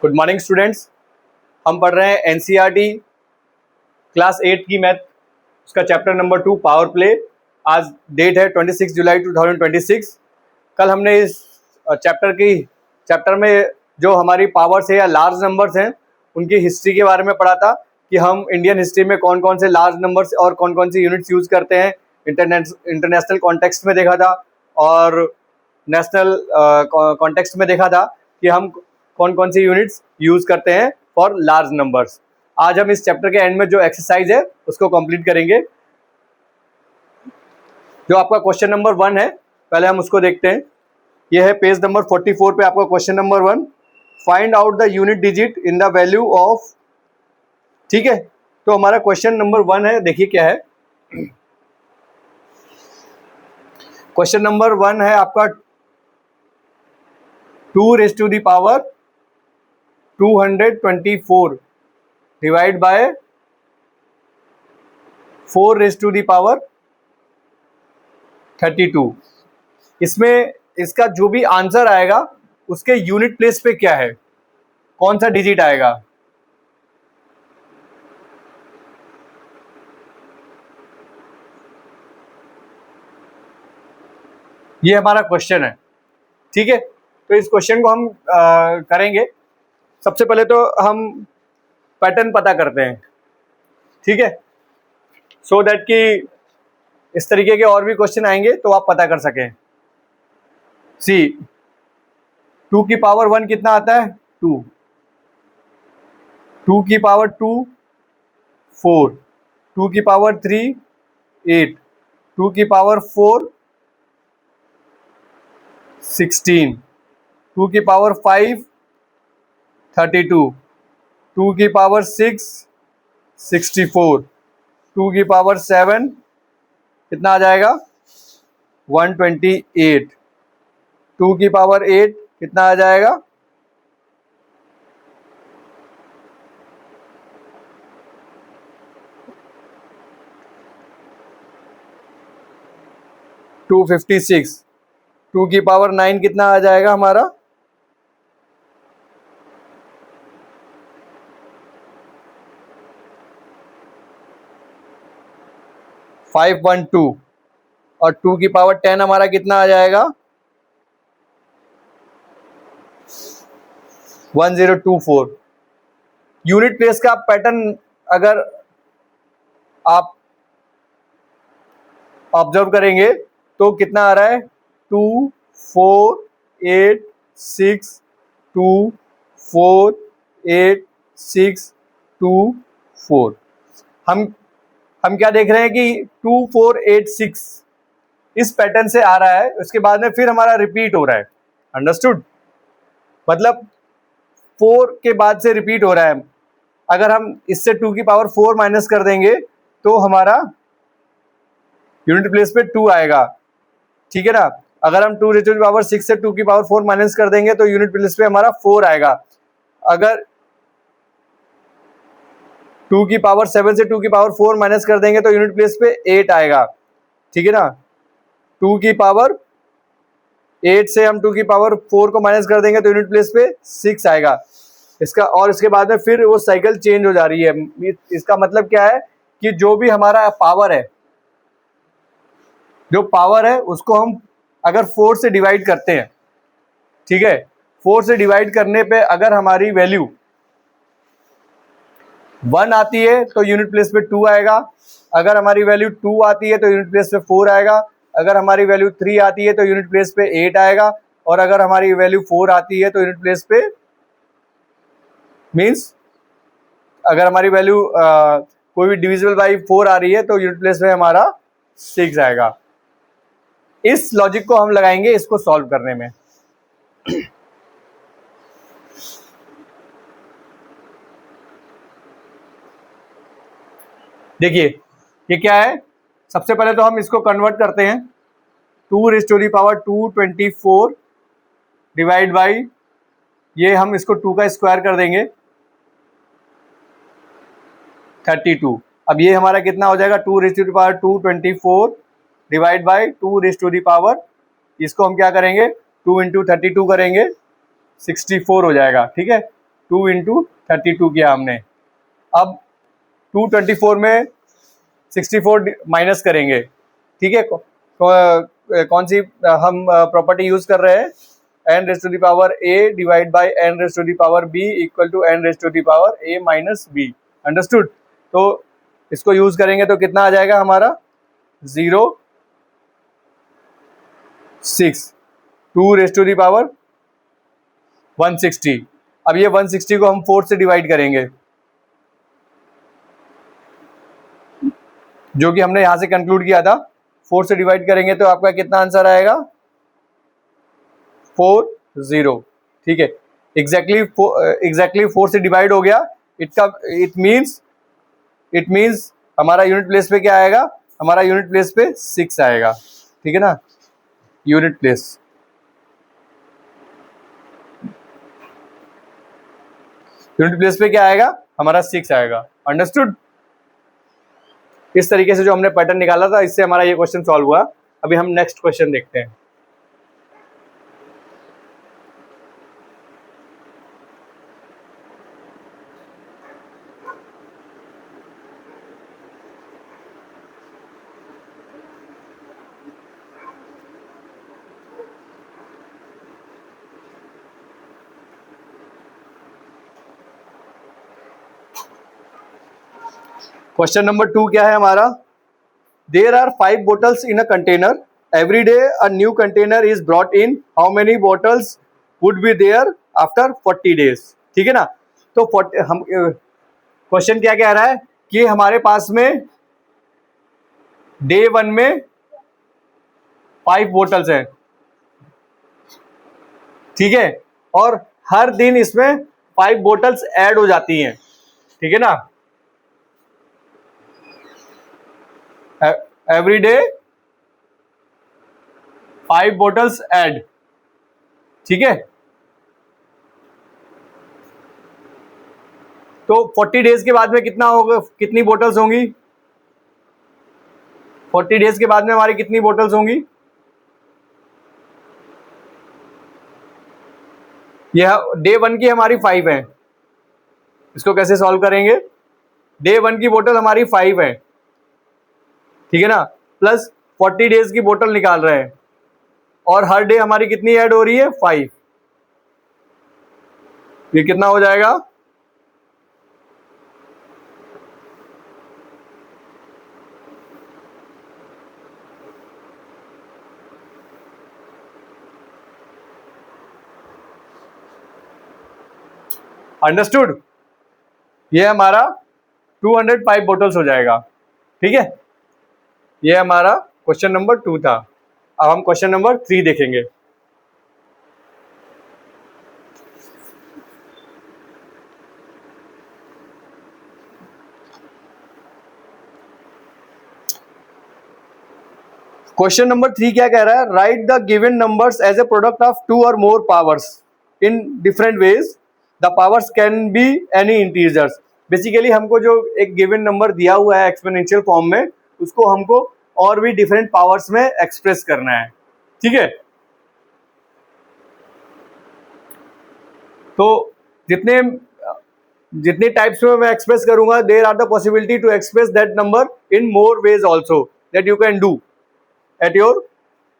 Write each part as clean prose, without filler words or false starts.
Good morning students. हम पढ़ रहे हैं एनसीईआरटी क्लास 8 की मैथ, उसका चैप्टर नंबर 2 पावर प्ले। आज डेट है 26 जुलाई 2026। कल हमने इस चैप्टर में जो हमारी पावर्स है या लार्ज नंबर्स हैं उनकी हिस्ट्री के बारे में पढ़ा था कि हम इंडियन हिस्ट्री में कौन कौन से लार्ज नंबर्स और कौन कौन सी यूनिट्स यूज़ करते हैं। इंटरनेशनल कॉन्टेक्स्ट में देखा था और नेशनल कॉन्टेक्स्ट में देखा था कि हम कौन कौन सी यूनिट्स यूज़ करते हैं फॉर लार्ज नंबर्स। आज हम इस चैप्टर के एंड में जो एक्सरसाइज है उसको कंप्लीट करेंगे। जो आपका क्वेश्चन नंबर 1 है, पहले हम उसको देखते हैं। यह है पेज नंबर 44 पे आपका question number 1, find out the unit digit in the value of. ठीक है, तो हमारा क्वेश्चन नंबर 1 है, देखिए क्या है। क्वेश्चन नंबर 1 है आपका 2 raise to the power 224 divide by 4 raise to the power 32। इसमें इसका जो भी आंसर आएगा उसके यूनिट प्लेस पे क्या है, कौन सा डिजिट आएगा। ये हमारा क्वेश्चन है। ठीक है, तो इस क्वेश्चन को हम करेंगे। सबसे पहले तो हम पैटर्न पता करते हैं, ठीक है, सो दैट कि इस तरीके के और भी क्वेश्चन आएंगे तो आप पता कर सकें। सी 2 की पावर 1 कितना आता है, 2, 2 की पावर 2 4, 2 की पावर 3 8, 2 की पावर 4 16, 2 की पावर 5 32, 2 की पावर 6 64, 2 की पावर 7 कितना आ जाएगा 128, 2 की पावर 8 कितना आ जाएगा 256, 2 की पावर 9 कितना आ जाएगा हमारा 512, और 2 की पावर 10 हमारा कितना आ जाएगा 1024। यूनिट प्लेस का पैटर्न अगर आप ऑब्जर्व करेंगे तो कितना आ रहा है 2 4 8 6 2 4 8 6 2 4। हम क्या देख रहे हैं कि 2 4 8 6 इस पैटर्न से आ रहा है, उसके बाद में फिर हमारा रिपीट हो रहा है। अंडरस्टूड, मतलब 4 के बाद से रिपीट हो रहा है। अगर हम इससे 2 की पावर 4 माइनस कर देंगे तो हमारा यूनिट प्लेस पे 2 आएगा, ठीक है ना। अगर हम 2 रेज़ टू द पावर 6 से 2 की पावर 4 माइनस कर देंगे तो यूनिट प्लेस पे हमारा 4 आएगा। अगर 2 की पावर 7 से 2 की पावर 4 माइनस कर देंगे तो यूनिट प्लेस पे 8 आएगा, ठीक है ना। 2 की पावर 8 से हम 2 की पावर 4 को माइनस कर देंगे तो यूनिट प्लेस पे 6 आएगा इसका, और इसके बाद में फिर वो साइकिल चेंज हो जा रही है। इसका मतलब क्या है कि जो भी हमारा पावर है, जो पावर है उसको हम अगर 4 से डिवाइड करते हैं, ठीक है, 4 से डिवाइड करने पे अगर हमारी वैल्यू 1 आती है तो यूनिट प्लेस पे 2 आएगा। अगर हमारी वैल्यू 2 आती है तो यूनिट प्लेस पे 4 आएगा। अगर हमारी वैल्यू 3 आती है तो यूनिट प्लेस पे 8 आएगा। और अगर हमारी वैल्यू 4 आती है तो यूनिट प्लेस पे मीन्स अगर हमारी वैल्यू कोई भी डिविजिबल बाई 4 आ रही है तो यूनिट प्लेस पे हमारा 6 आएगा। इस लॉजिक को हम लगाएंगे इसको सॉल्व करने में। देखिए ये क्या है, सबसे पहले तो हम इसको कन्वर्ट करते हैं। 2 raise to the power 224 divide by, ये हम इसको 2 का स्क्वायर कर देंगे 32। अब ये हमारा कितना हो जाएगा 2 raise to the power 224 divide by 2 raise to the power, इसको हम क्या करेंगे 2 इंटू 32 करेंगे 64 हो जाएगा, ठीक है। 2 इंटू 32 किया हमने। अब 224 में 64 माइनस करेंगे, ठीक है। कौन सी हम प्रॉपर्टी यूज कर रहे हैं, n raise to the power a divide by n raise to the power b equal to n raise to the power a minus b। Understood. तो इसको यूज करेंगे तो कितना आ जाएगा हमारा 0 6 2 रेज टू द पावर 160। अब ये 160 को हम 4 से डिवाइड करेंगे, जो कि हमने यहां से कंक्लूड किया था। 4 से डिवाइड करेंगे तो आपका कितना आंसर आएगा 40। ठीक है, एग्जैक्टली 4 से डिवाइड हो गया। इट मीन्स हमारा यूनिट प्लेस पे क्या आएगा, हमारा यूनिट प्लेस पे 6 आएगा। ठीक है ना, यूनिट प्लेस पे क्या आएगा हमारा 6 आएगा। अंडरस्टूड। इस तरीके से जो हमने पैटर्न निकाला था, इससे हमारा ये क्वेश्चन सॉल्व हुआ। अभी हम नेक्स्ट क्वेश्चन देखते हैं। क्वेश्चन नंबर 2 क्या है हमारा, there are 5 bottles in a container, every day a new container is brought in, how many bottles would be there after 40 days. ठीक है ना। तो हम क्वेश्चन क्या कह रहा है कि हमारे पास में डे 1 में 5 बोटल्स हैं, ठीक है, और हर दिन इसमें 5 बोटल्स ऐड हो जाती हैं। ठीक है ना, एवरी डे 5 बोटल्स ऐड। ठीक है, तो 40 डेज के बाद में कितना होगा, कितनी बोटल्स होंगी 40 डेज के बाद में हमारी कितनी बोटल्स होंगी। यह डे 1 की हमारी 5 है। इसको कैसे सॉल्व करेंगे, डे 1 की बोतल हमारी 5 है, ठीक है ना, प्लस 40 डेज की बोतल निकाल रहे हैं, और हर डे हमारी कितनी ऐड हो रही है 5। ये कितना हो जाएगा, अंडरस्टूड। ये हमारा 205 बोटल्स हो जाएगा। ठीक है, ये हमारा क्वेश्चन नंबर 2 था। अब हम क्वेश्चन नंबर 3 देखेंगे। क्वेश्चन नंबर 3 क्या कह रहा है, right the given numbers as a product of 2 और more powers in different ways, the powers can be any integers. Basically हमको जो एक गिवन नंबर दिया हुआ है एक्सपोनेंशियल फॉर्म में, उसको हमको और भी डिफरेंट पावर्स में एक्सप्रेस करना है। ठीक है, तो जितने टाइप्स में मैं एक्सप्रेस करूंगा, there are the possibility to express that number in more ways also that you can do at your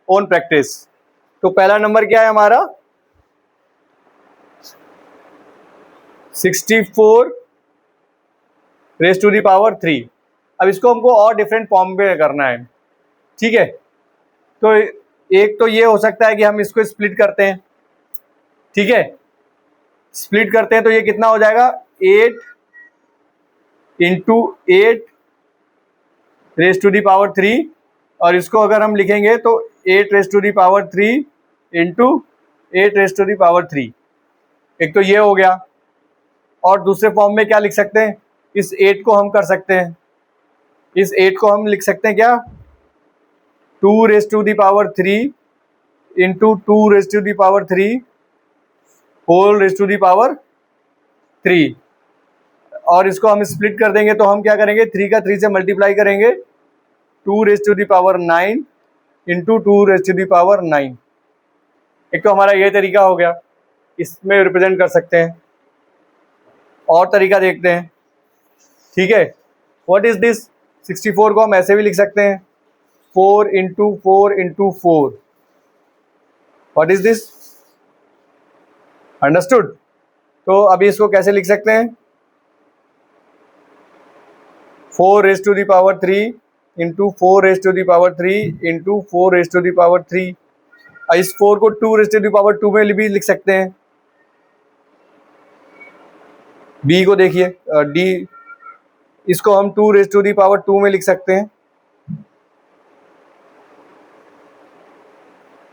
own practice. तो पहला नंबर क्या है हमारा 64 रेज टू द पावर 3। अब इसको हमको और डिफरेंट फॉर्म में करना है। ठीक है, तो एक तो ये हो सकता है कि हम इसको स्प्लिट करते हैं। ठीक है, स्प्लिट करते हैं तो ये कितना हो जाएगा 8 into 8 raise to the power 3, और इसको अगर हम लिखेंगे तो 8 raise to the power 3 into 8 raise to the power 3। एक तो ये हो गया, और दूसरे फॉर्म में क्या लिख सकते हैं, इस 8 को हम कर सकते हैं, इस 8 को हम लिख सकते हैं क्या 2 raise to the power 3 into 2 raise to the power 3 whole raise to the power 3। और इसको हम स्प्लिट कर देंगे तो हम क्या करेंगे, 3 का 3 से मल्टीप्लाई करेंगे, 2 raise to the power 9 into 2 raise to the power 9। एक तो हमारा ये तरीका हो गया, इसमें रिप्रेजेंट कर सकते हैं। और तरीका देखते हैं, ठीक है। What is this? 64 को हम ऐसे भी लिख सकते हैं, 4 into 4 into 4। What is this? Understood? तो अभी इसको कैसे लिख सकते हैं? 4 raise to the power 3 into 4 raise to the power 3 into 4 raise to the power 3। इस 4 को 2 रेज टू द पावर 2 में भी लिख सकते हैं। बी को देखिए, डी, इसको हम 2 रेज टू दी पावर 2 में लिख सकते हैं,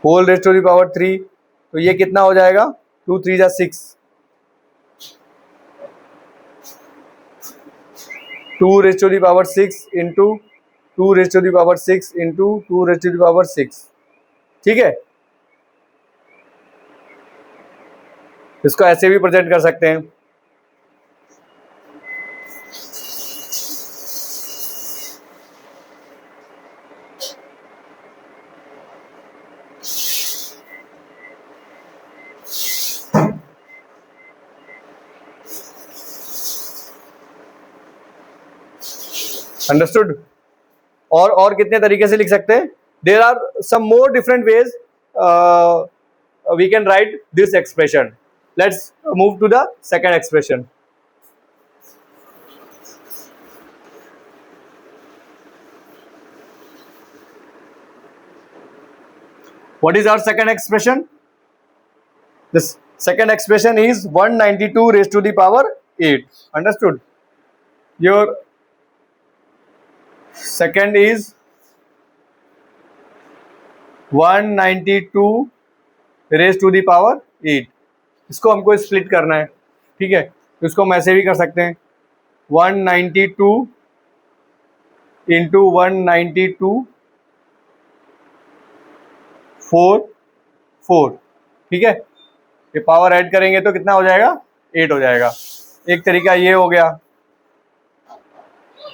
whole raise to the power 3। तो ये कितना हो जाएगा? 2 3 जा 6, 2 raise to the power 6 into 2 raise to the power 6 into 2 raise to the power 6, ठीक है। इसको ऐसे भी प्रेजेंट कर सकते हैं। अंडरस्टूड? और कितने तरीके से लिख सकते हैं? There are some more different ways we can write this expression. Let's move to the second expression. What is our second expression? This second expression is 192 raised to the power 8. Understood? Your second is 192 raised to the power 8. इसको हमको split करना है, ठीक है। तो इसको हम ऐसे भी कर सकते हैं, 192 इंटू 192 4 4, ठीक है। ये पावर ऐड करेंगे तो कितना हो जाएगा? 8 हो जाएगा। एक तरीका ये हो गया।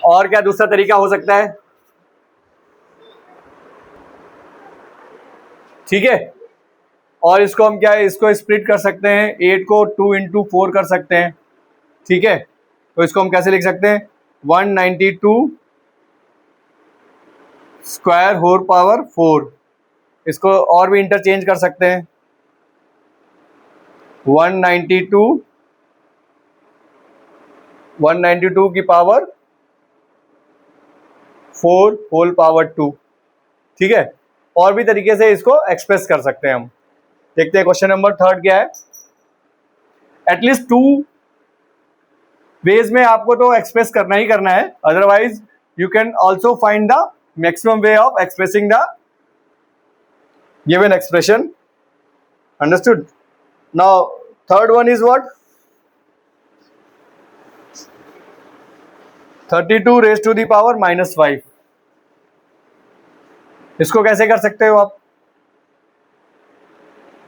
और क्या दूसरा तरीका हो सकता है? ठीक है। और इसको हम क्या है, इसको स्प्लिट कर सकते हैं, 8 को 2 इंटू 4 कर सकते हैं, ठीक है। तो इसको हम कैसे लिख सकते हैं? 192 स्क्वायर होल पावर 4। इसको और भी इंटरचेंज कर सकते हैं, 192 की पावर 4 होल पावर 2, ठीक है। और भी तरीके से इसको एक्सप्रेस कर सकते हैं हम। देखते हैं क्वेश्चन नंबर 3 क्या है। एटलीस्ट 2 वेज में आपको तो एक्सप्रेस करना ही करना है, otherwise you can also find the maximum way of expressing the given expression. Understood? Now third one is what? 32 raised to the power -5. इसको कैसे कर सकते हो आप?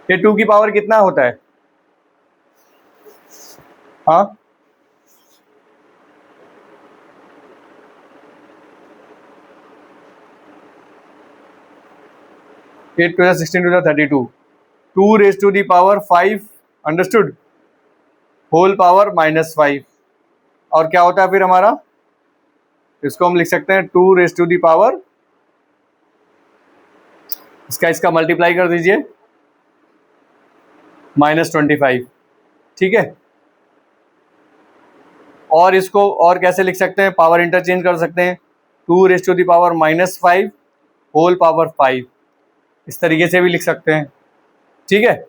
ये 2 की पावर कितना होता है? हाँ, 8 to the 16 to the 32, 2 raised to the power 5, understood, whole power -5। और क्या होता है फिर हमारा? इसको हम लिख सकते हैं 2 रेज टू दी पावर, इसका मल्टीप्लाई कर दीजिए, -25, ठीक है। और इसको और कैसे लिख सकते हैं? पावर इंटरचेंज कर सकते हैं, 2 raise to the power -5 whole power 5, इस तरीके से भी लिख सकते हैं, ठीक है।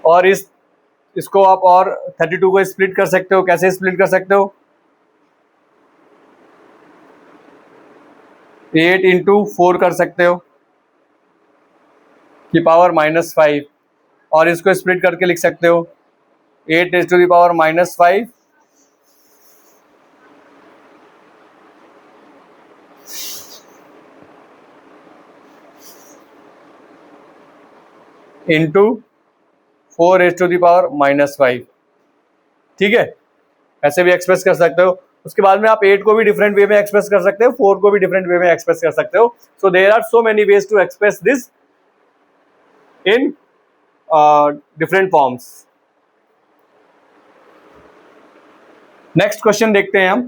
और इसको आप और 32 को स्प्लिट कर सकते हो। कैसे स्प्लिट कर सकते हो? 8 इंटू 4 कर सकते हो की पावर -5, और इसको स्प्लिट करके लिख सकते हो 8 raise to the power -5 into 4 raise to the power -5, ठीक है। ऐसे भी एक्सप्रेस कर सकते हो। उसके बाद में आप 8 को भी डिफरेंट वे में एक्सप्रेस कर सकते हो, 4 को भी डिफरेंट वे में एक्सप्रेस कर सकते हो। So there are so many ways to express this in different forms. Next question देखते हैं हम।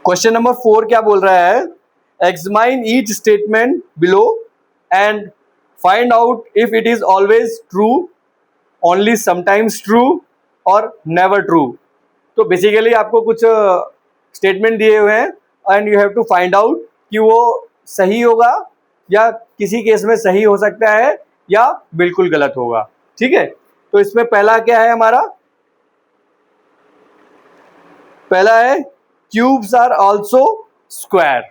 क्वेश्चन नंबर 4 क्या बोल रहा है? Examine each statement below and find out if it is always true, only sometimes true और never true. तो basically आपको कुछ स्टेटमेंट दिए हुए हैं and you have to find out कि वो सही होगा या किसी केस में सही हो सकता है या बिल्कुल गलत होगा। ठीक है, तो इसमें पहला क्या है हमारा? पहला है cubes are also square,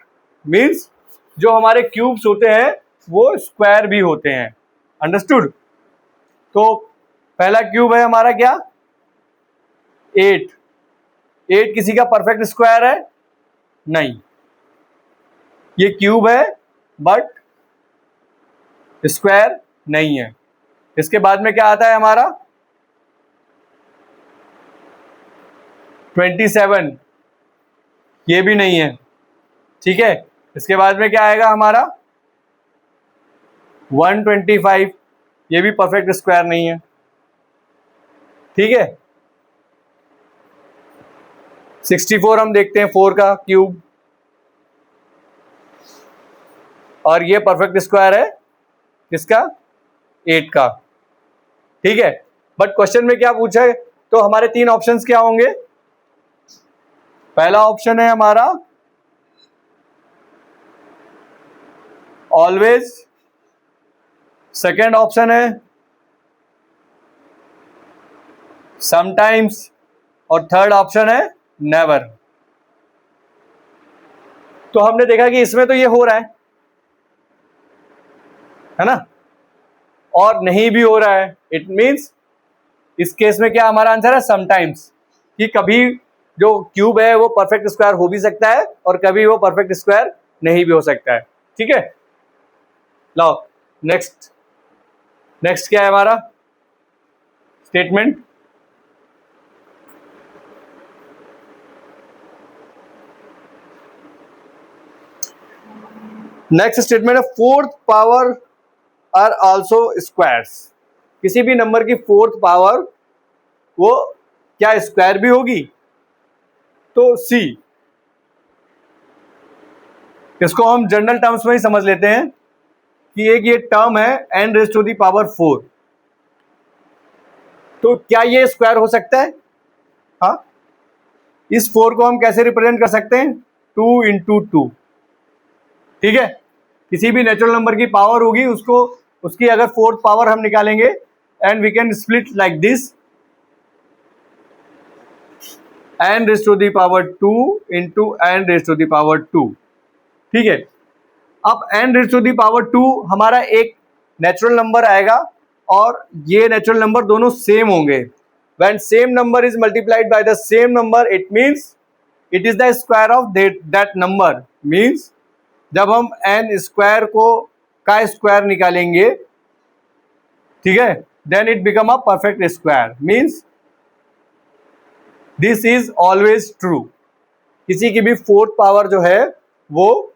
means जो हमारे क्यूब्स होते हैं वो स्क्वायर भी होते हैं। अंडरस्टूड? तो पहला क्यूब है हमारा क्या? 8। 8 किसी का परफेक्ट स्क्वायर है? नहीं, ये क्यूब है बट स्क्वायर नहीं है। इसके बाद में क्या आता है हमारा? 27, ये भी नहीं है। ठीक है, इसके बाद में क्या आएगा हमारा? 125, ये भी परफेक्ट स्क्वायर नहीं है। ठीक है, 64 हम देखते हैं 4 का क्यूब, और ये परफेक्ट स्क्वायर है किसका? 8 का। ठीक है, बट क्वेश्चन में क्या पूछा है? तो हमारे 3 ऑप्शंस क्या होंगे? पहला ऑप्शन है हमारा ऑलवेज, सेकेंड ऑप्शन है समटाइम्स और थर्ड ऑप्शन है नेवर। तो हमने देखा कि इसमें तो ये हो रहा है ना, और नहीं भी हो रहा है। इट मींस इस केस में क्या हमारा आंसर है? समटाइम्स, कि कभी जो क्यूब है वो परफेक्ट स्क्वायर हो भी सकता है और कभी वो परफेक्ट स्क्वायर नहीं भी हो सकता है। ठीक है, लो नेक्स्ट क्या है हमारा स्टेटमेंट? नेक्स्ट स्टेटमेंट है fourth power are also squares. किसी भी नंबर की फोर्थ पावर वो क्या स्क्वायर भी होगी? तो सी, इसको हम जनरल टर्म्स में ही समझ लेते हैं कि एक ये टर्म है n raise to the power 4, तो क्या ये स्क्वायर हो सकता है? हाँ, इस 4 को हम कैसे रिप्रेजेंट कर सकते हैं? 2 इंटू 2। ठीक है, किसी भी नेचुरल नंबर की पावर होगी उसको, उसकी अगर फोर्थ पावर हम निकालेंगे and we can split like this, n raise to the power 2 into n raise to the power 2। ठीक है, अब n raise to the power 2 हमारा एक नेचुरल नंबर आएगा और ये नेचुरल नंबर दोनों सेम होंगे। When same number is multiplied by the same number it means it is the square of that number. Means जब हम n स्क्वायर को का स्क्वायर निकालेंगे, ठीक है, then it become a perfect square. Means this is always true. किसी की भी फोर्थ पावर जो है वो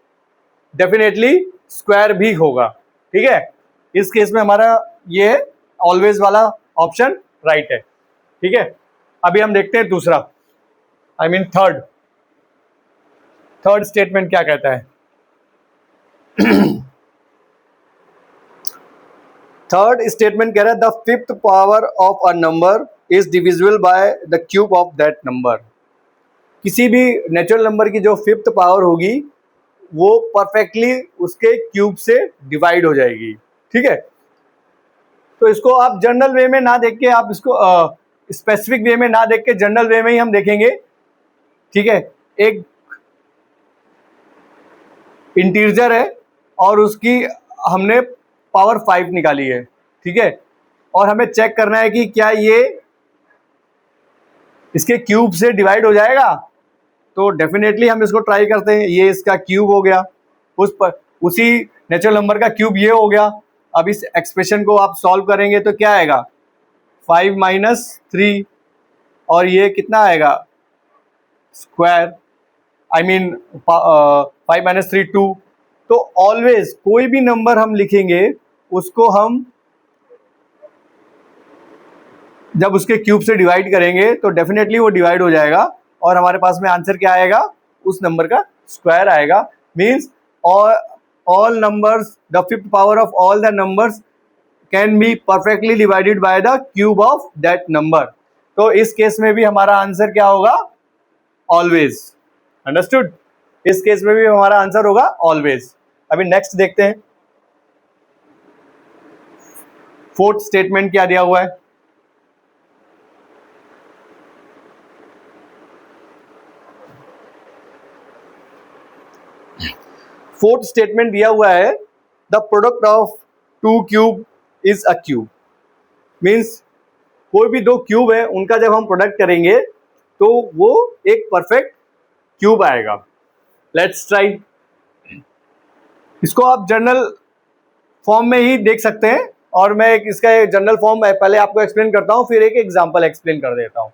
डेफिनेटली स्क्वायर भी होगा। ठीक है, इस केस में हमारा ये ऑलवेज वाला ऑप्शन राइट है। ठीक है, अभी हम देखते हैं दूसरा, आई मीन थर्ड स्टेटमेंट क्या कहता है। थर्ड स्टेटमेंट कह रहा है the fifth power of a number is divisible by the cube of that number. किसी भी नेचुरल नंबर की जो फिफ्थ पावर होगी वो परफेक्टली उसके क्यूब से डिवाइड हो जाएगी। ठीक है, तो इसको आप जनरल वे में ना देख के, आप इसको स्पेसिफिक वे में ना देख के जनरल वे में ही हम देखेंगे। ठीक है, एक इंटीजर है और उसकी हमने पावर 5 निकाली है। ठीक है, और हमें चेक करना है कि क्या ये इसके क्यूब से डिवाइड हो जाएगा। तो डेफिनेटली हम इसको ट्राई करते हैं। ये इसका क्यूब हो गया, उसी नेचुरल नंबर का क्यूब ये हो गया। अब इस एक्सप्रेशन को आप सॉल्व करेंगे तो क्या आएगा? 5 माइनस 3, और ये कितना आएगा? स्क्वायर, आई मीन 5 माइनस 3 2, तो ऑलवेज कोई भी नंबर हम लिखेंगे उसको हम जब उसके क्यूब से डिवाइड करेंगे तो डेफिनेटली वो डिवाइड हो जाएगा और हमारे पास में आंसर क्या आएगा, उस नंबर का स्क्वायर आएगा। Means all numbers, the fifth power of all the numbers can be perfectly divided by the cube of that number. तो इस केस में भी हमारा आंसर क्या होगा, ऑलवेज। अंडरस्टूड? इस केस में भी हमारा आंसर होगा ऑलवेज। अभी नेक्स्ट देखते हैं, फोर्थ स्टेटमेंट क्या दिया हुआ है। फोर्थ स्टेटमेंट दिया हुआ है, the product of two cube is a cube. Means कोई भी दो क्यूब है उनका जब हम प्रोडक्ट करेंगे तो वो एक परफेक्ट क्यूब आएगा। Let's try. इसको आप जनरल फॉर्म में ही देख सकते हैं और मैं इसका जनरल फॉर्म पहले आपको एक्सप्लेन करता हूँ, फिर एक एग्जांपल एक्सप्लेन कर देता हूँ।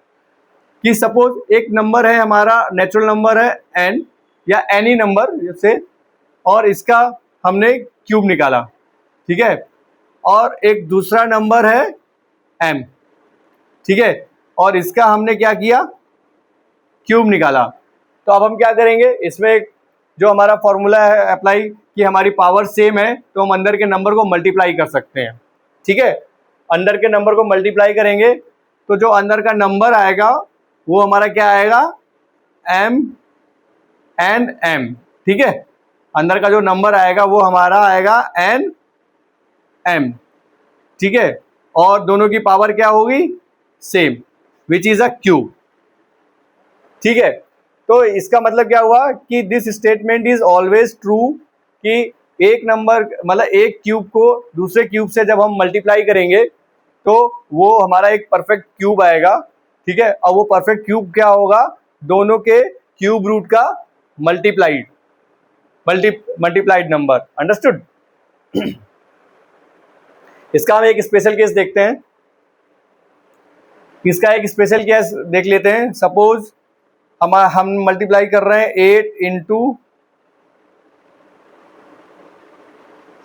कि सपोज एक नंबर है हमारा, नेचुरल नंबर है n या एनी नंबर जैसे, और इसका हमने क्यूब निकाला, ठीक है। और एक दूसरा नंबर है m, ठीक है, और इसका हमने क्या किया, क्यूब निकाला। तो अब हम क्या करेंगे, इसमें जो हमारा फॉर्मूला है अप्लाई कि हमारी पावर सेम है तो हम अंदर के नंबर को मल्टीप्लाई कर सकते हैं, ठीक है। अंदर के नंबर को मल्टीप्लाई करेंगे तो जो अंदर का नंबर आएगा वो हमारा क्या आएगा, m एंड m, ठीक है। अंदर का जो नंबर आएगा वो हमारा आएगा n m, ठीक है। और दोनों की पावर क्या होगी, same, which is a cube, ठीक है। तो इसका मतलब क्या हुआ कि this statement is always true, कि एक नंबर मतलब एक क्यूब को दूसरे क्यूब से जब हम मल्टीप्लाई करेंगे तो वो हमारा एक परफेक्ट क्यूब आएगा, ठीक है। और वो परफेक्ट क्यूब क्या होगा, दोनों के क्यूब रूट का मल्टीप्लाइड नंबर। अंडरस्टूड? इसका हम एक स्पेशल केस देखते हैं। इसका एक स्पेशल केस देख लेते हैं। सपोज हम मल्टीप्लाई कर रहे हैं 8 into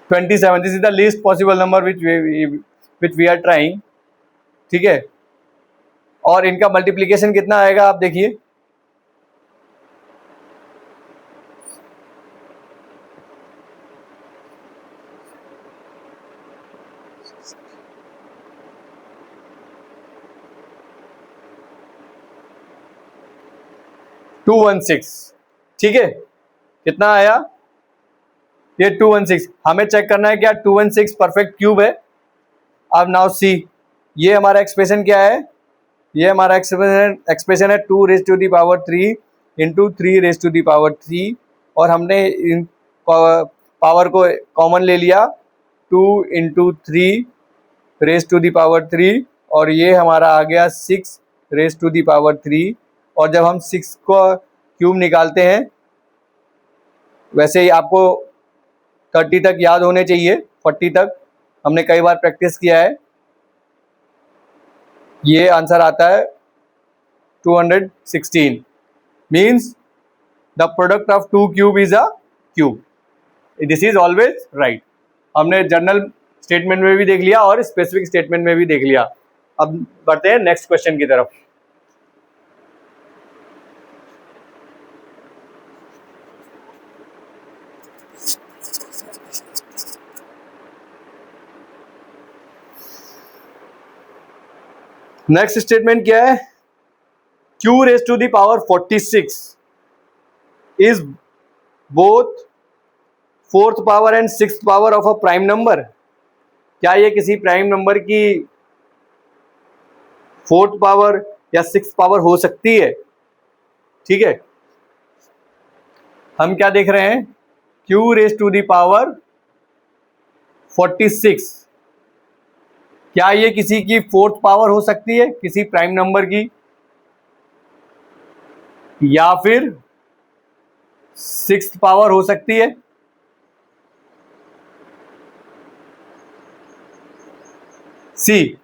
27, this is the least possible number which we are trying, ठीक है। और इनका मल्टीप्लीकेशन कितना आएगा आप देखिए, टू 216, ठीक है। कितना आया, ये 216। हमें चेक करना है क्या 216 परफेक्ट क्यूब है। अब नाउ सी, ये हमारा एक्सप्रेशन क्या है, ये हमारा एक्सप्रेशन है 2 raise to the power 3 into 3 raise to the power 3, और हमने इन पावर को कॉमन ले लिया, 2 into 3 raise to the power 3, और ये हमारा आ गया 6 रेज टू दी पावर 3। और जब हम 6 को क्यूब निकालते हैं, वैसे ही आपको 30 तक याद होने चाहिए, 40 तक हमने कई बार प्रैक्टिस किया है। ये आंसर आता है 216। Means the product of two cube is a cube. This is always right. हमने जनरल स्टेटमेंट में भी देख लिया और स्पेसिफिक स्टेटमेंट में भी देख लिया। अब बढ़ते हैं नेक्स्ट क्वेश्चन की तरफ। नेक्स्ट स्टेटमेंट क्या है, q raise to the power 46 is both fourth power and sixth power of a prime number. क्या ये किसी प्राइम नंबर की फोर्थ पावर या सिक्स्थ पावर हो सकती है, ठीक है। हम क्या देख रहे हैं, q raise to the power 46, क्या ये किसी की फोर्थ पावर हो सकती है, किसी प्राइम नंबर की, या फिर सिक्स्थ पावर हो सकती है। सी,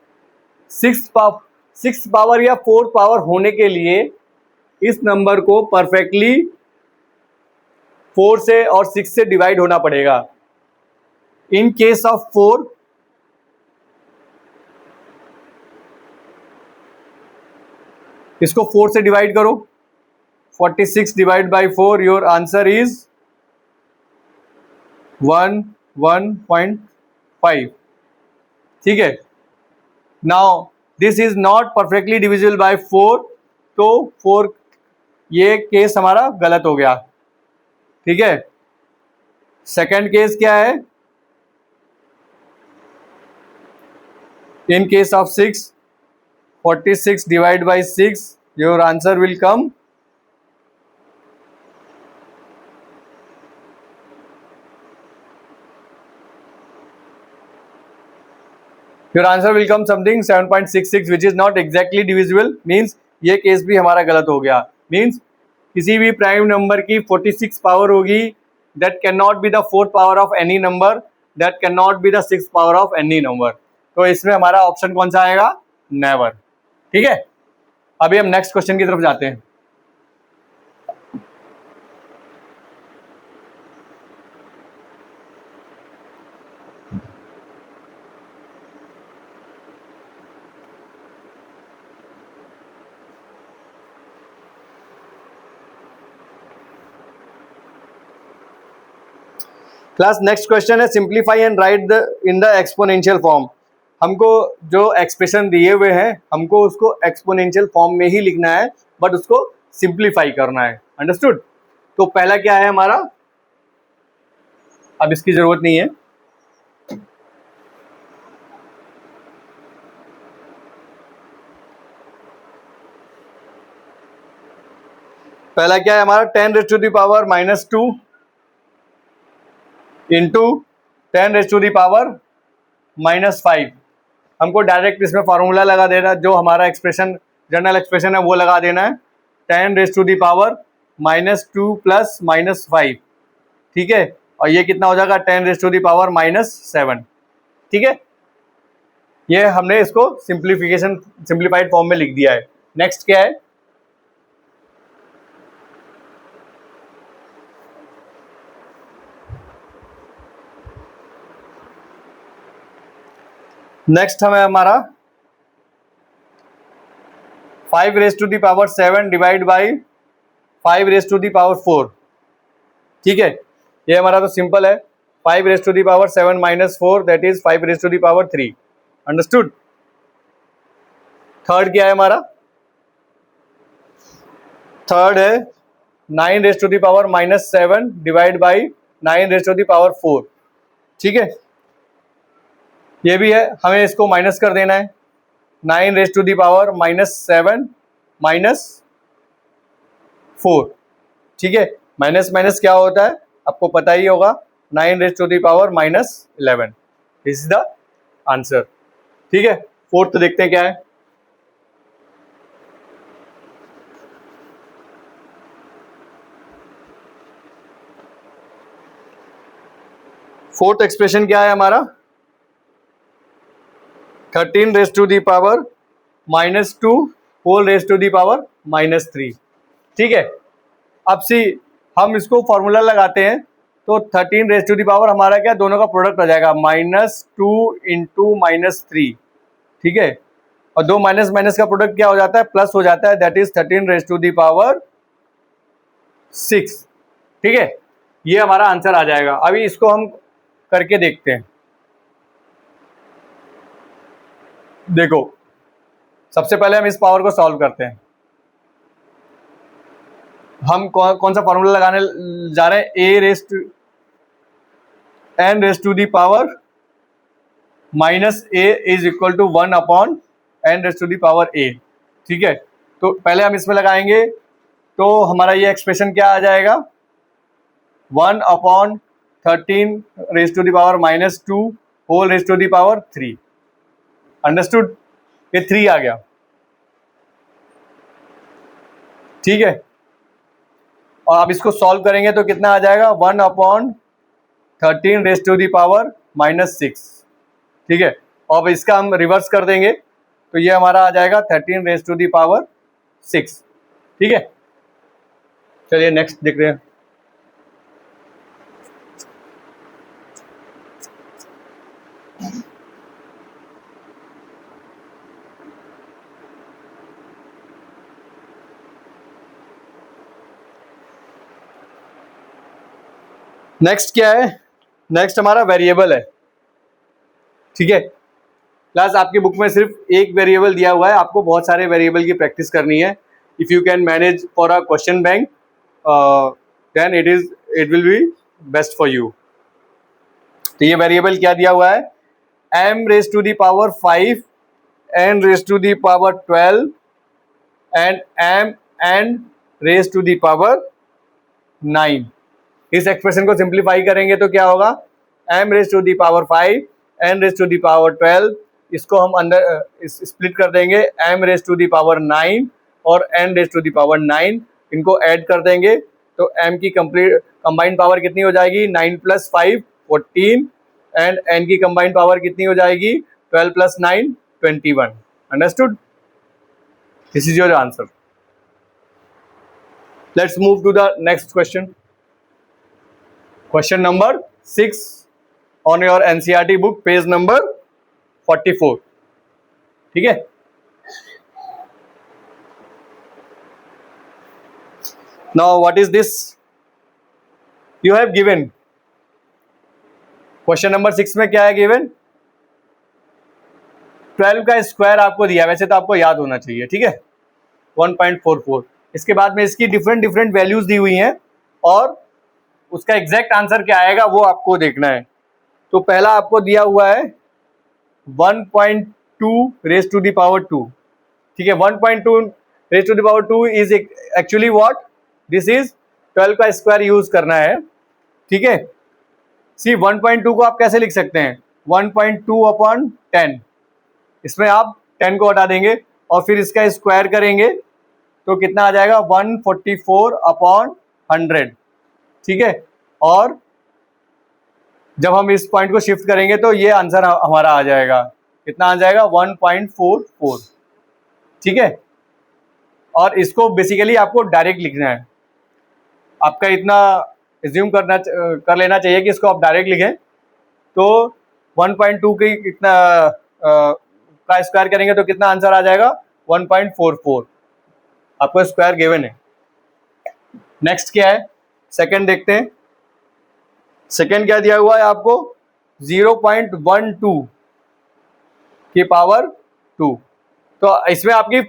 सिक्स्थ पावर या फोर्थ पावर होने के लिए इस नंबर को परफेक्टली 4 से और 6 से डिवाइड होना पड़ेगा। इन केस ऑफ 4, इसको 4 से डिवाइड करो, 46 divide by 4, your answer is 1.5। ठीक है। Now this is not perfectly divisible by 4, तो 4 ये केस हमारा गलत हो गया। ठीक है। सेकंड केस क्या है? In case of 6, 46 divide by 6, your answer will come 7.66 which is not exactly divisible, means ये केस भी हमारा गलत हो गया। मीन्स किसी भी प्राइम नंबर की 46 पावर होगी, that can not be the 4th power of any number, that can not be the 6th power of any number. तो इसमें हमारा ऑप्शन कौन सा आएगा? नेवर। ठीक है। अभी हम नेक्स्ट क्वेश्चन की तरफ जाते हैं। क्लास नेक्स्ट क्वेश्चन है simplify and right in the exponential form. हमको जो एक्सप्रेशन दिए हुए हैं हमको उसको एक्सपोनेंशियल फॉर्म में ही लिखना है, बट उसको सिंप्लीफाई करना है। अंडरस्टूड? तो पहला क्या है हमारा, अब इसकी जरूरत नहीं है। पहला क्या है हमारा, 10⁻⁻² इंटू 10⁻⁻5। हमको डायरेक्ट इसमें फार्मूला लगा देना, जो हमारा एक्सप्रेशन जनरल एक्सप्रेशन है वो लगा देना है, 10⁻⁻² प्लस -5। ठीक है। और ये कितना हो जाएगा, 10⁻⁻7। ठीक है। ये हमने इसको सिंप्लीफाइड फॉर्म में लिख दिया है। नेक्स्ट क्या है, नेक्स्ट हमें हमारा 5⁻7 डिवाइड बाई 5⁻4। ठीक है। ये हमारा तो सिंपल है, 5⁻7 minus 4 that is 5⁻3। Understood? Third क्या है हमारा, थर्ड है 9⁻7 डिवाइड बाई 9⁻4। ठीक है। ये भी है, हमें इसको माइनस कर देना है, 9⁻7 माइनस 4। ठीक है। माइनस माइनस क्या होता है आपको पता ही होगा, 9⁻11। This is the answer. ठीक है। फोर्थ देखते हैं क्या है, फोर्थ एक्सप्रेशन क्या है हमारा, 13⁻⁻2 whole raise to the power -3। ठीक है। अब सी हम इसको फॉर्मूला लगाते हैं, तो 13⁻⁻, हमारा क्या, दोनों का प्रोडक्ट आ जाएगा, -2 इंटू -3। ठीक है। और दो माइनस माइनस का प्रोडक्ट क्या हो जाता है, प्लस हो जाता है, दैट इज 13⁻6। ठीक है। ये हमारा आंसर आ जाएगा। अभी इसको हम करके देखते हैं। देखो, सबसे पहले हम इस पावर को सॉल्व करते हैं। हम कौन सा फॉर्मूला लगाने जा रहे हैं, n⁻⁻ -a is equal to 1/n⁻⁴a। ठीक है। तो पहले हम इसमें लगाएंगे, तो हमारा ये एक्सप्रेशन क्या आ जाएगा, 1/13⁻⁻2 whole raise to the power 3। Understood? ये 3 आ गया। ठीक है। और आप इसको सॉल्व करेंगे तो कितना आ जाएगा, 1/13⁻⁻6। ठीक है। और अब इसका हम रिवर्स कर देंगे, तो ये हमारा आ जाएगा 13⁻6। ठीक है। चलिए नेक्स्ट देख रहे हैं। नेक्स्ट क्या है, नेक्स्ट हमारा वेरिएबल है, ठीक है। क्लास आपकी बुक में सिर्फ एक वेरिएबल दिया हुआ है, आपको बहुत सारे वेरिएबल की प्रैक्टिस करनी है। If you can manage for a question bank then it will be best for you. तो ये वेरिएबल क्या दिया हुआ है, m raise to the power 5 n raise to the power 12 and m n raise to the power 9। इस expression को simplify करेंगे तो क्या होगा, m raise to the power 5 n raise to the power 12, इसको हम अंदर स्प्लिट कर देंगे, m raise to the power 9 और n raise to the power 9, इनको ऐड कर देंगे तो m की कंबाइंड पावर कितनी हो जाएगी, 9 + 5 14 एंड n की कंबाइंड पावर कितनी हो जाएगी, 12 + 9 21। Understood? This is your answer. Let's move to the next question. Question number 6 ऑन योर एनसीईआरटी बुक, पेज नंबर 44, ठीक है। Now what is this you have given, question number 6 में क्या है गिवन, 12 का स्क्वायर आपको दिया, वैसे तो आपको याद होना चाहिए, ठीक है, 1.44। इसके बाद में इसकी डिफरेंट वैल्यूज दी हुई हैं और उसका एग्जैक्ट आंसर क्या आएगा वो आपको देखना है। तो पहला आपको दिया हुआ है 1.2 रेज टू दी पावर 2, ठीक है। 1.2 raise to the power 2 is actually what, this is 12 का स्क्वायर यूज करना है, ठीक है। सी 1.2 को आप कैसे लिख सकते हैं, 1.2 अपॉन 10, इसमें आप 10 को हटा देंगे और फिर इसका स्क्वायर करेंगे तो कितना आ जाएगा, 144 अपॉन 100, ठीक है। और जब हम इस पॉइंट को शिफ्ट करेंगे तो ये आंसर हमारा आ जाएगा, कितना आ जाएगा, 1.44, ठीक है। और इसको बेसिकली आपको डायरेक्ट लिखना है, आपका इतना एज्यूम कर लेना चाहिए कि इसको आप डायरेक्ट लिखें। तो 1.2 की कितना का स्क्वायर करेंगे तो कितना आंसर आ जाएगा, 1.44, आपको स्क्वायर गिवन है। नेक्स्ट क्या है, सेकंड देखते हैं। सेकंड क्या दिया हुआ है आपको, 0.12 की पावर 2। तो इसमें आपकी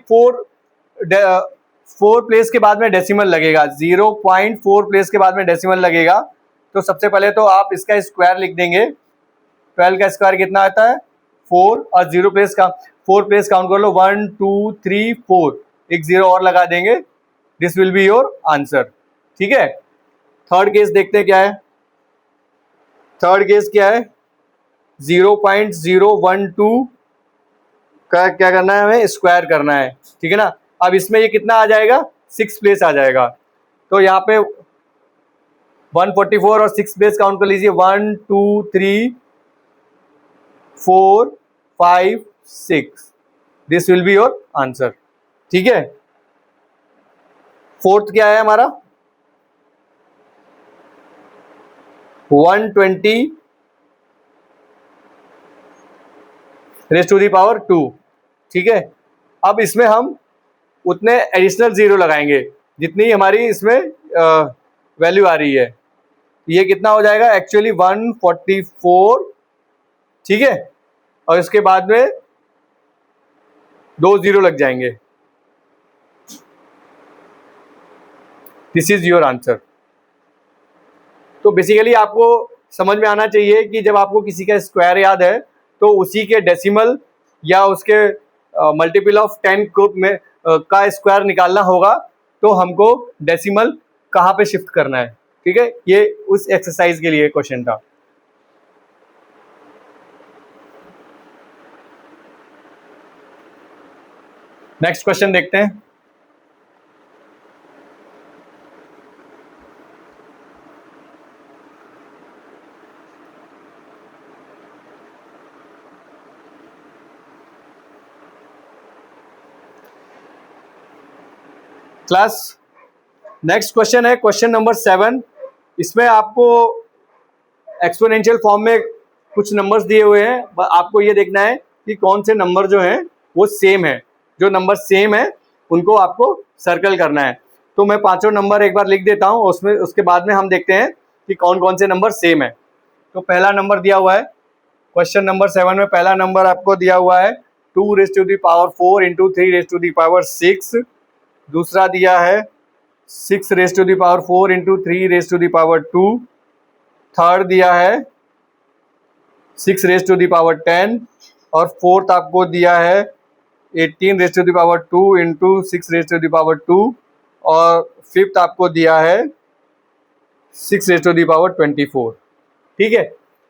4 प्लेस के बाद में डेसिमल लगेगा, 0.4 प्लेस के बाद में डेसिमल लगेगा। तो सबसे पहले तो आप इसका स्क्वायर लिख देंगे, 12 का स्क्वायर कितना आता है, 4, और 4 प्लेस काउंट कर लो, 1 2 3 4, एक 0 और लगा देंगे, this will be your answer, ठीक है। थर्ड केस देखते हैं क्या है, थर्ड केस क्या है, 0.012 का क्या करना है, हमें स्क्वायर करना है, ठीक है ना। अब इसमें ये कितना आ जाएगा, 6 प्लेस आ जाएगा। तो यहाँ पे 144 और 6 प्लेस काउंट कर लीजिए, 1 2 3 4 5 6, this will be your answer, ठीक है। फोर्थ क्या है हमारा, 120 रेज टू दी पावर 2, ठीक है। अब इसमें हम उतने एडिशनल 0 लगाएंगे जितनी हमारी इसमें वैल्यू आ रही है। ये कितना हो जाएगा, एक्चुअली 144, ठीक है। और इसके बाद में 2 0 लग जाएंगे, दिस इज योर आंसर। तो बेसिकली आपको समझ में आना चाहिए कि जब आपको किसी का स्क्वायर याद है तो उसी के डेसिमल या उसके मल्टीपल ऑफ 10 में का स्क्वायर निकालना होगा, तो हमको डेसिमल कहाँ पे शिफ्ट करना है, ठीक है। ये उस एक्सरसाइज के लिए क्वेश्चन था। नेक्स्ट क्वेश्चन देखते हैं। क्लास नेक्स्ट क्वेश्चन है क्वेश्चन नंबर 7। इसमें आपको एक्सपोनेंशियल फॉर्म में कुछ नंबर्स दिए हुए हैं, आपको ये देखना है कि कौन से नंबर जो हैं वो सेम है। जो नंबर सेम है उनको आपको सर्कल करना है। तो मैं पांचों नंबर एक बार लिख देता हूँ, उसमें उसके बाद में हम देखते हैं कि कौन कौन से नंबर सेम है। तो पहला नंबर दिया हुआ है क्वेश्चन नंबर 7 में, पहला नंबर आपको दिया हुआ है 2⁴ इंटू 3⁶ दूसरा दिया है 6⁴ इंटू 3⁻², थर्ड दिया है 6⁻10 और फोर्थ आपको दिया है 18⁻² इंटू 6⁻², और फिफ्थ आपको दिया है 6⁻24। ठीक है,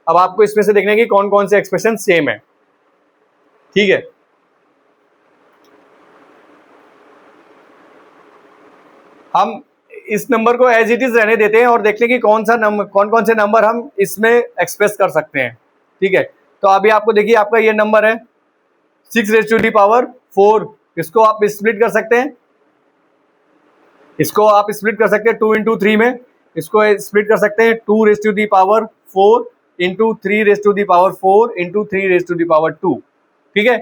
अब आपको इसमें से देखना है कि कौन कौन से एक्सप्रेशन सेम है। ठीक है, हम इस नंबर को एज इट इज रहने देते हैं और देखते हैं कि कौन कौन से नंबर हम इसमें एक्सप्रेस कर सकते हैं। ठीक है, तो अभी आपको देखिए आपका ये नंबर है 6⁻4, इसको आप स्प्लिट कर सकते हैं, इसको आप स्प्लिट कर सकते हैं 2 इंटू 3 में, इसको स्प्लिट कर सकते हैं 2⁴ इंटू 3⁴ इंटू 3⁻²। ठीक है,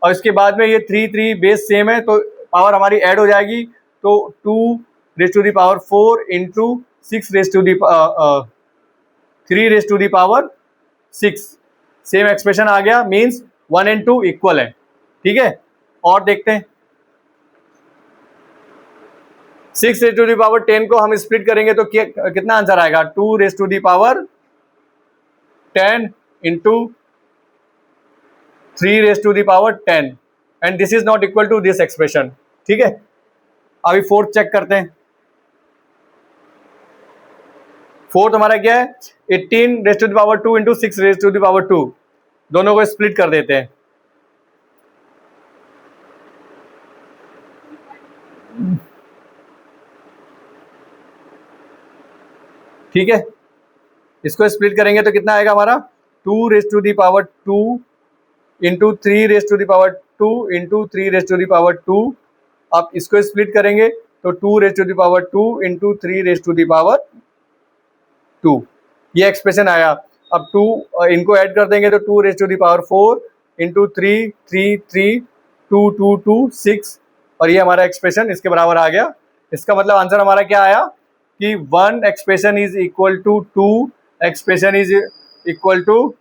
और इसके बाद में ये 3 बेस सेम है तो पावर हमारी ऐड हो जाएगी, तो 2⁴ इंटू 3⁻6 सेम एक्सप्रेशन आ गया, मीन्स 1 and 2 इक्वल है। ठीक है, और देखते हैं 6⁻10 को हम स्प्लिट करेंगे तो कितना आंसर आएगा, 2⁻10 into 3⁻10 and this is not equal to this expression. ठीक है, अभी फोर्थ चेक करते हैं। फोर्थ हमारा क्या है 18⁻² इंटू 6⁻², दोनों को स्प्लिट कर देते हैं। ठीक है, इसको स्प्लिट करेंगे तो कितना आएगा हमारा 2⁻² इंटू 3⁻² इंटू 3⁻²। अब इसको स्प्लिट करेंगे तो 2⁻² इंटू 3⁻², ये एक्सप्रेशन आया। अब 2 इनको ऐड कर देंगे तो 2⁻4 इंटू 3 6, और ये हमारा एक्सप्रेशन इसके बराबर आ गया। इसका मतलब आंसर हमारा क्या आया कि 1 expression is equal to 2 expression is equal to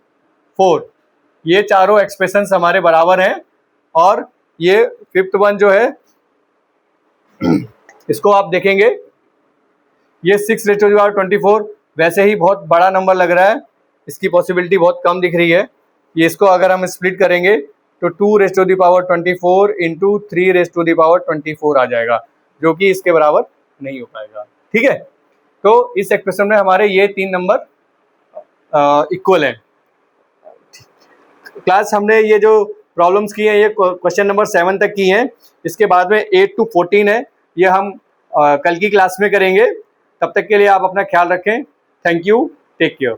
4। ये चारों एक्सप्रेशन हमारे बराबर हैं, और ये फिफ्थ वन जो है इसको आप देखेंगे ये 6⁻24 वैसे ही बहुत बड़ा नंबर लग रहा है, इसकी पॉसिबिलिटी बहुत कम दिख रही है। ये इसको अगर हम स्प्लिट करेंगे तो 2⁻24 इंटू 3⁻24 आ जाएगा, जो कि इसके बराबर नहीं हो पाएगा। ठीक है, तो इस एक्सप्रेशन में हमारे ये 3 नंबर इक्वल हैं। क्लास हमने ये जो प्रॉब्लम्स की हैं ये क्वेश्चन नंबर 7 तक की हैं, इसके बाद में 8 to 14 है, ये हम कल की क्लास में करेंगे। तब तक के लिए आप अपना ख्याल रखें। Thank you, take care.